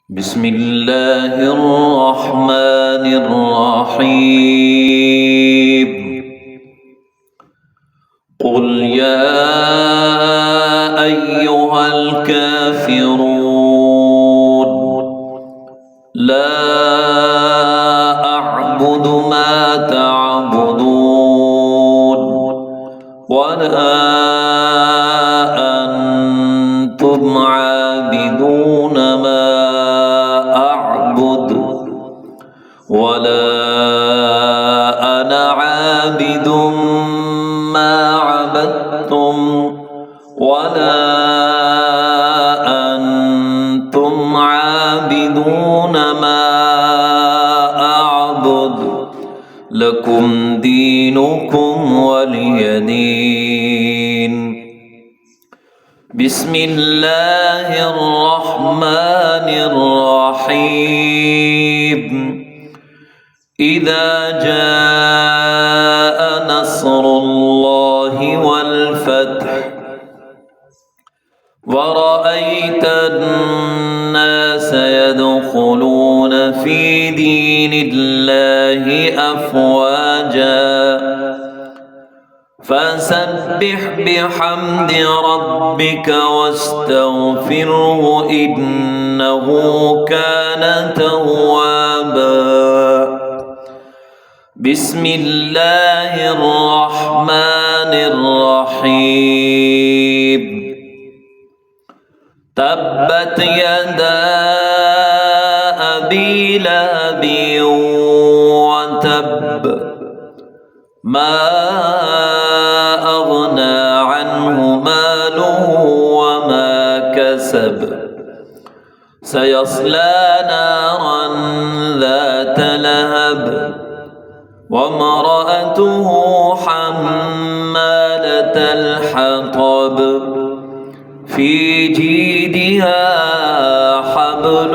بسم الله الرحمن الرحيم. قل يا أيها الكافرون لا أعبد ما تعبدون ولا أنتم عابدون ما أعبد ولا أنا عابد ما عبدتم ولا أنتم عابدون ما أعبد لكم دينكم ولي دين. بسم الله الرحمن الرحيم. إذا جاء نصر الله والفتح ورأيت الناس يدخلون في دين الله أفواجا فسبح بحمد ربك واستغفره إنه كان توابا. بسم الله الرحمن الرحيم. تبت يدا أبي لهب وتب ما أغنى عنه ماله وما كسب سيصلى نارا ذات لهب وامرأته حمالة الحطب في جيدها حبل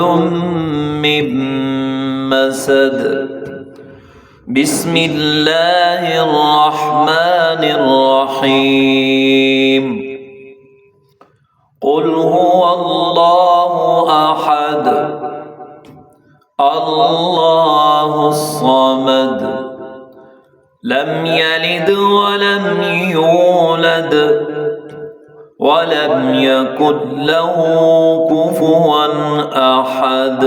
من مسد. بسم الله الرحمن الرحيم. قل هو الله أحد الله الصمد لم يلد ولم يولد ولم يكن له كفوا أحد.